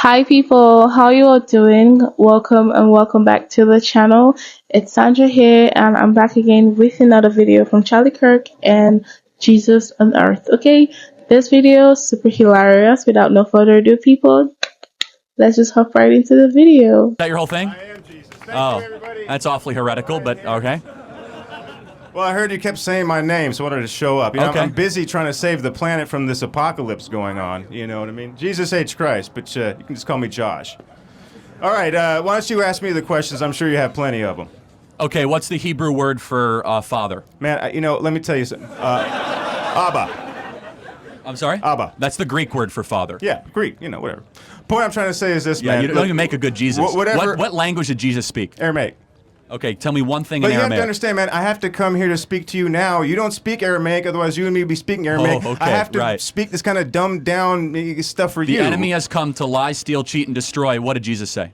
Hi people, how you all doing? Welcome and welcome back to the channel. It's Sandra here and I'm back again with another video from Charlie Kirk and Jesus on Earth. Okay, this video is super hilarious. Without no further ado people, let's just hop right into the video. Is that your whole thing? I am Jesus. Thank you, everybody. That's awfully heretical, but okay. Well, I heard you kept saying my name, so I wanted to show up. You know, Okay. I'm busy trying to save the planet from this apocalypse going on. You know what I mean? Jesus hates Christ, but you can just call me Josh. All right, why don't you ask me the questions? I'm sure you have plenty of them. Okay, what's the Hebrew word for father? Man, let me tell you something. Abba. I'm sorry? Abba. That's the Greek word for father. Yeah, Greek, whatever. Point I'm trying to say is this, Yeah, man. you don't even make a good Jesus. Whatever. What language did Jesus speak? Aramaic. Okay, tell me one thing But in you have Aramaic. to understand, man, I have to come here to speak to you now. You don't speak Aramaic, otherwise you and me would be speaking Aramaic. Oh, okay, I have to right. speak this kind of dumbed down stuff for you. The enemy has come to lie, steal, cheat, and destroy. What did Jesus say?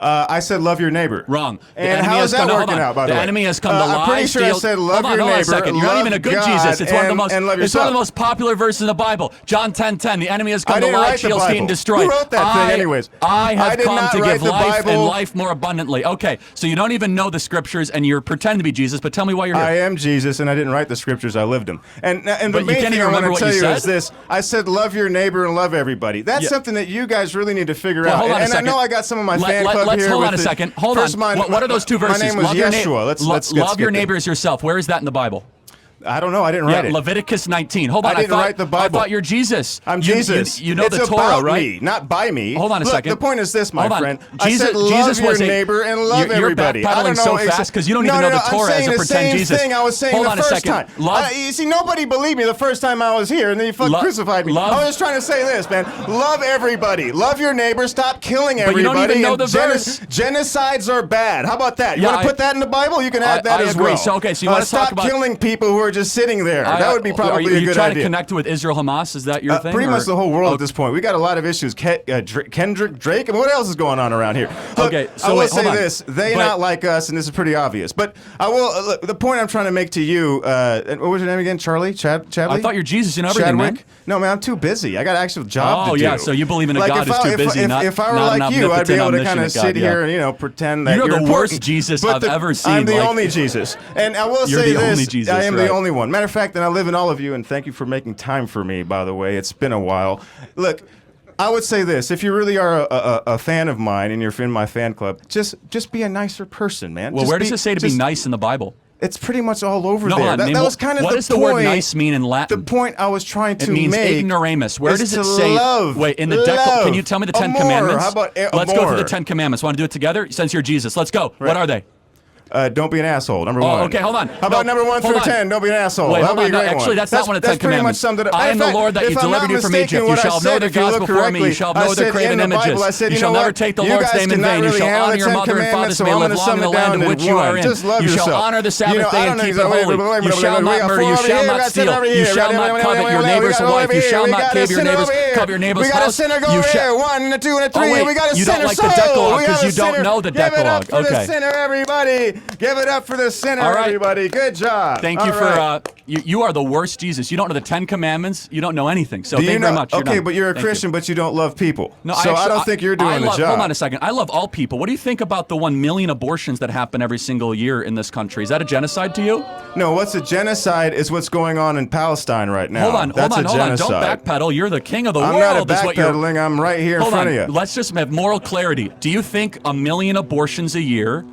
I said love your neighbor. Wrong. The And enemy how has is that come to- working hold on. out, by the way? enemy has come to lie, I'm pretty sure steal... I said love hold your on a neighbor, second. You're not even a good love Jesus. God, It's one of the most. and love It's one of the yourself. most popular verses in the Bible. John 10:10. The enemy has come I to didn't lie, write the steal, cheat, Bible. and destroy. Who wrote that thing anyways? I have I did come not to write give the life and Bible. life more abundantly. Okay, so you don't even know the scriptures and you're pretending to be Jesus, but tell me why you're here. I am Jesus, and I didn't write the scriptures. I lived them. And the But you main can't thing even I want remember to what tell you you said? is this: I said love your neighbor and love everybody. That's Yeah. something that you guys really need to figure Well, out. hold on a And I second. know I got some of my fan club let's here. hold with on a the- second. Hold First, on. What are those two verses? My name was Love your Yeshua. Let's love skip your there. neighbor as yourself. Where is that in the Bible? I don't know. I didn't write Yeah, it. Leviticus 19. Hold on. I didn't write the Bible. I thought you're Jesus. I'm You- Jesus. You know it's the Torah, about right? me, not by me. Hold on a Look, second. The point is this, my Hold on. friend. Jesus, I said love Jesus your was a- neighbor and love you're everybody. I backpedaling don't know so fast because you don't even know the Torah I'm as saying a the pretend same Jesus. thing I was saying Hold the on a first second. time. Love- You see, nobody believed me the first time I was here, and then you fucking crucified me. love- I was just trying to say this, man. Love everybody. Love your neighbor. Stop killing But everybody. you don't even know and the verse. Genocides are bad. How about that? You Yeah, want to put that in the Bible? You can add that I as agree. well. So, okay, so you want to talk stop about- killing people who are just sitting there. That would be probably are a you good trying idea. to connect with Israel Hamas? Is that your thing? Pretty or- much the whole world Oh, at this point. We got a lot of issues. Kendrick, Drake, and what else is going on around here? Look, Okay, so I will wait, say hold on. this: they But- not like us, and this is pretty obvious. But I will. Look, the point I'm trying to make to you. And what was your name again? Charlie? Chadley? I thought you're Jesus in everything, Chadwick? man. No, man, I'm too busy. I got an actual job Oh, to do. yeah, so you believe in a God if who's too busy, if I were not an like you, I'd be omnipotent, able to kind of omniscient sit God, here yeah. and pretend that You're the important. worst Jesus But I've ever seen, I'm the like- only Jesus, and I will You're say the this: only Jesus, I am right. the only one. Matter of fact, and I live in all of you, and thank you for making time for me. By the way, it's been a while. Look. I would say this: if you really are a fan of mine and you're in my fan club, just be a nicer person, man. Well, Just where does it say to be just- nice in the Bible? It's pretty much all over No, there. hold on, That name- was kind of what the does the point. word nice mean in Latin? The point I was trying to It means make. ignoramus. Where is does it to say? love. Wait, in the Love. Can you tell me the Ten Amor. Commandments? How about Let's go through amor? the Ten Commandments. Want to do it together? Since you're Jesus, let's go. What are they? Don't be an asshole. Number one. okay, hold on. How about number 1 hold through on. 10? Don't be an asshole. Wait, That hold would on. be a No, great actually, one. that's not one of the Ten That's pretty much Commandments. summed it up. I am the Lord that you If I'm delivered not you from mistaken, Egypt. You what I shall know said, their if you gods look before me. You correctly, shall I know their said graven in the images. Bible, I said, You you shall know never what? take the You Lord's guys name in cannot vain. You really shall handle honor the your 10 mother and father. commandments, so May I'm live gonna long sum in the it land down in to which you are one. in. Just love You shall yourself. honor the Sabbath You know, day I and don't know keep it exactly- holy. wait, You shall we not got murder. four You over shall here, we not got a sinner steal. over You here, shall not covet your neighbor's wife. You shall not give your neighbor's covet your neighbor's We got a house. sinner go You over here. shall. 1 and a 2 and a 3. Oh, wait, We got a you don't sinner like the soul. Decalogue We 'cause got a you don't sinner. know the Give it up Decalogue. for the Okay. sinner, everybody. Give it up for the sinner, All right. everybody. Good job. Thank you All for right. you are the worst Jesus. You don't know the Ten Commandments. You don't know anything. So Do thank you you very know? much. You're Okay, done. but you're a Thank you. Christian, but you don't love people. No, so I don't think you're doing the job. Hold on a second. I love all people. What do you think about the 1 million abortions that happen every single year in this country? Is that a genocide to you? No, what's a genocide is what's going on in Palestine right now. Hold on. That's a Don't genocide. backpedal. You're the king of the I'm world. not is what you're. backpedaling. I'm right here in Hold front on. of you. Let's just have moral clarity. Do you think 1 million abortions a year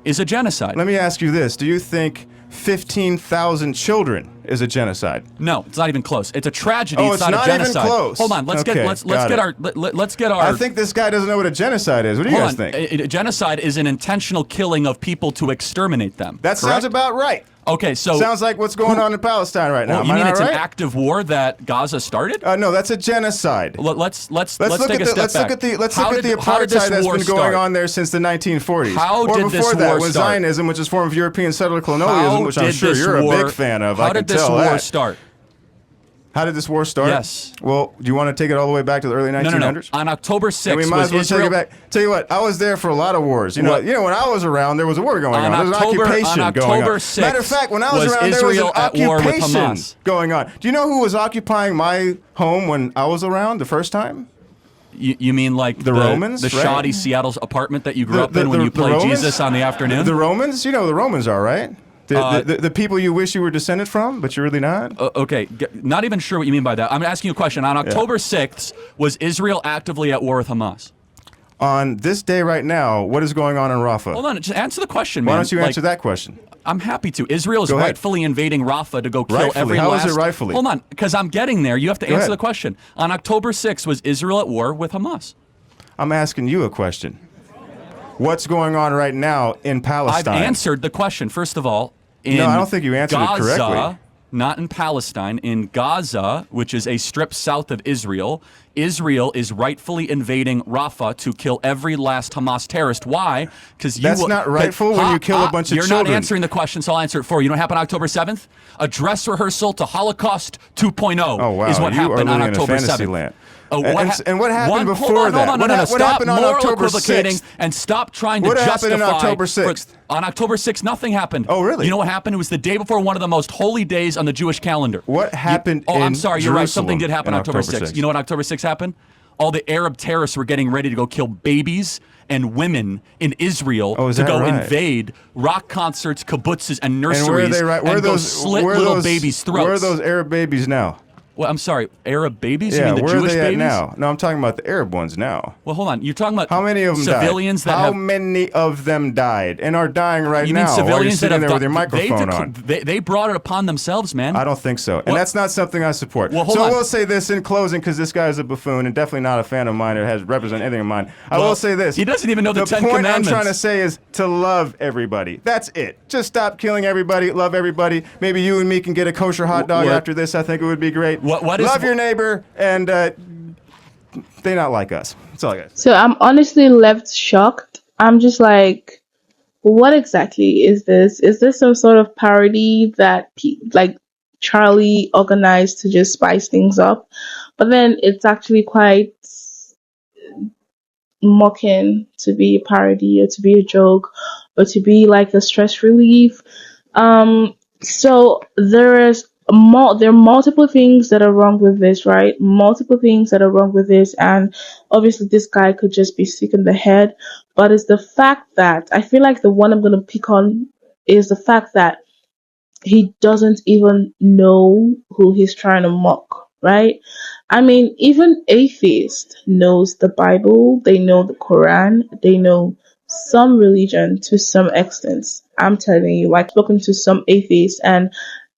is a genocide? Let me ask you this. Do you think 15,000 children is a genocide? No, it's not even close. It's a tragedy. Oh, it's it's not not a even genocide. close. Hold on. Let's Okay, get got it. let's get our. I think this guy doesn't know what a genocide is. What do you guys Hold on. think? A genocide is an intentional killing of people to exterminate them. That sounds correct? about right. Okay, so Sounds like what's going on in Palestine right now. well, Am you I mean not it's right? an active war that Gaza started? No, that's a genocide. Let's Let's take look a at the step let's back. look at the let's How look at the did- how did this apartheid that's war been going start? on there since the 1940s. How or did this before that war was start? Zionism, which is a form of European settler colonialism, which I'm did sure this you're war- a big fan of. How I can did this tell war that. start? How did this war start? Yes. Well, do you want to take it all the way back to the early 1900s? No. On October 6th, And we might was as well Israel. take it back. Tell you what, I was there for a lot of wars. You know, What? when I was around, there was a war going on. On There was an October- occupation on going October on. 6th, Matter of fact, when I was was around, there was Israel an at war with occupation Hamas. going on. Do you know who was occupying my home when I was around the first time? You mean like The Romans, the right? shoddy Seattle apartment that you grew up in when you the played Romans? Jesus on the afternoon? The Romans, you know who the Romans are, right? The people you wish you were descended from, but you're really not. Okay, not even sure what you mean by that. I'm asking you a question. On October 6th, was Israel actively at war with Hamas? On this day right now, what is going on in Rafah? Hold on, just answer the question, man. Why don't you answer that question? I'm happy to. Israel is Go ahead. rightfully invading Rafah to go kill Rightfully? every How last... is it rightfully? Hold on, because I'm getting there. You have to Go answer ahead. the question. On October 6th, was Israel at war with Hamas? I'm asking you a question. What's going on right now in Palestine? I've answered the question. First of all, in No, I don't think you answered it correctly. Gaza, not in Palestine, in Gaza, which is a strip south of Israel, Israel is rightfully invading Rafah to kill every last Hamas terrorist. Why? Because That's not rightful when you kill a bunch of You're children. not answering the question, so I'll answer it for you. You know what happened October 7th? A dress rehearsal to Holocaust 2.0 Oh, wow. is what You are happened on living in a October fantasy 7th. land. Oh, And what happened before that? Hold on, What Stop happened on moral October equivocating 6th? and stop trying to What justify. happened on October 6th? On October 6th, nothing happened. Oh, really? You know what happened? It was the day before one of the most holy days on the Jewish calendar. What happened Oh, I'm in sorry. You're right. Something Jerusalem did happen on on October October 6th. 6th? You know what October 6th happened? All the Arab terrorists were getting ready to go kill babies and women in Israel Oh, is to that go right? invade rock concerts, kibbutzes, and And where are nurseries they right? Where and are go those slit where are little those, babies' throats. Where are those Arab babies now? Well, I'm sorry, Arab babies? Yeah, you mean the where Jewish are they babies? at now? No, I'm talking about the Arab ones now. Well, hold on. You're talking about How many of them civilians died? that How have... many of them died and are dying right You now mean while you're civilians that sitting have there with your died? microphone on? They brought it upon themselves, man. I don't think so. And Well- that's not something I support. Well, hold so on. I will say this in closing, because this guy is a buffoon and definitely not a fan of mine or has represent anything of mine. I Well, will say this. he doesn't even know the Ten point Commandments. I'm trying to say is to love everybody. That's it. Just stop killing everybody. Love everybody. Maybe you and me can get a kosher hot dog What- after this. I think it would be great. What is- love your neighbor, and they not like us. That's all I got. So I'm honestly left shocked. I'm just like, what exactly is this? Is this some sort of parody that like Charlie organized to just spice things up? But then it's actually quite mocking to be a parody or to be a joke or to be like a stress relief. So there are multiple things that are wrong with this, right? Multiple things that are wrong with this, and obviously this guy could just be sick in the head. But it's the fact that I feel like the one I'm gonna pick on is the fact that he doesn't even know who he's trying to mock, right? I mean, even atheists knows the Bible, they know the Quran, they know some religion to some extent. I'm telling you, like spoken to some atheists, and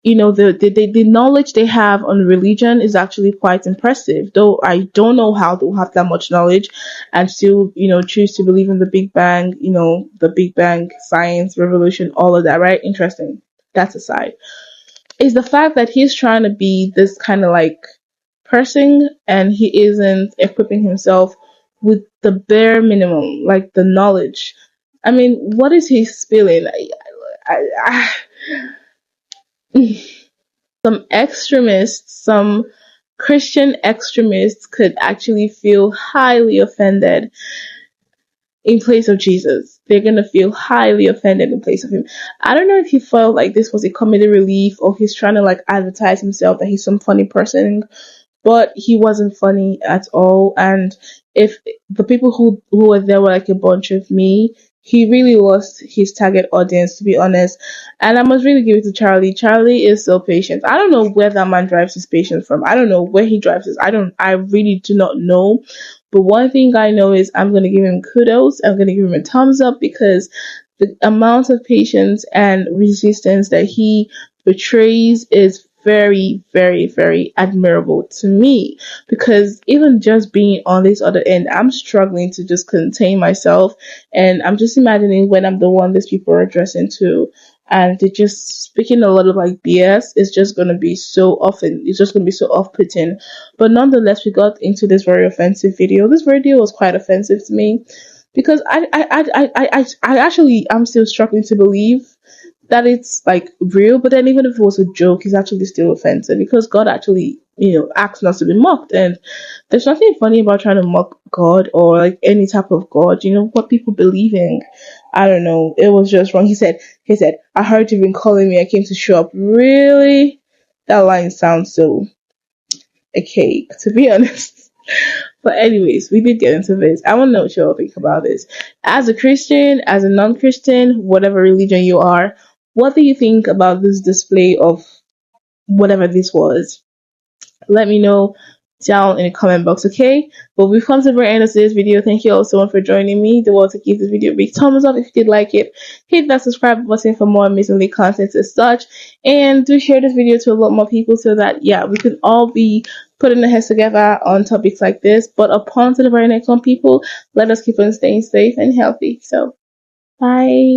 you know the knowledge they have on religion is actually quite impressive. Though I don't know how they'll have that much knowledge and still, choose to believe in the Big Bang, the Big Bang, science, revolution, all of that, right? Interesting. That's aside. Is the fact that he's trying to be this kind of like person and he isn't equipping himself with the bare minimum, like the knowledge. I mean, what is he spilling? Some extremists, some Christian extremists could actually feel highly offended in place of Jesus. They're going to feel highly offended in place of him. I don't know if he felt like this was a comedy relief or he's trying to like advertise himself that he's some funny person, but he wasn't funny at all. And if the people who were there were like a bunch of me, he really lost his target audience, to be honest. And I must really give it to Charlie. Charlie is so patient. I don't know where that man drives his patience from. I don't know where he drives his. I really do not know. But one thing I know is I'm going to give him kudos. I'm going to give him a thumbs up because the amount of patience and resistance that he portrays is very, very, very admirable to me, because even just being on this other end, I'm struggling to just contain myself, and I'm just imagining when I'm the one these people are addressing to, and they're just speaking a lot of like BS. It's just going to be so often, it's just going to be so off-putting. But nonetheless, we got into this very offensive video. This video was quite offensive to me because I actually, I'm still struggling to believe that it's like real. But then even if it was a joke, it's actually still offensive because God actually, asks not to be mocked. And there's nothing funny about trying to mock God or like any type of God. What people believe in. I don't know. It was just wrong. He said, I heard you've been calling me. I came to show up. Really? That line sounds so archaic, to be honest. But anyways, we did get into this. I want to know what you all think about this. As a Christian, as a non-Christian, whatever religion you are, what do you think about this display of whatever this was? Let me know down in the comment box, okay? But we've come to the very end of today's video. Thank you all so much for joining me. The world to give this video a big thumbs up if you did like it. Hit that subscribe button for more amazingly content as such. And do share this video to a lot more people so that, yeah, we can all be putting our heads together on topics like this. But upon to the very next one, people, let us keep on staying safe and healthy. So, bye.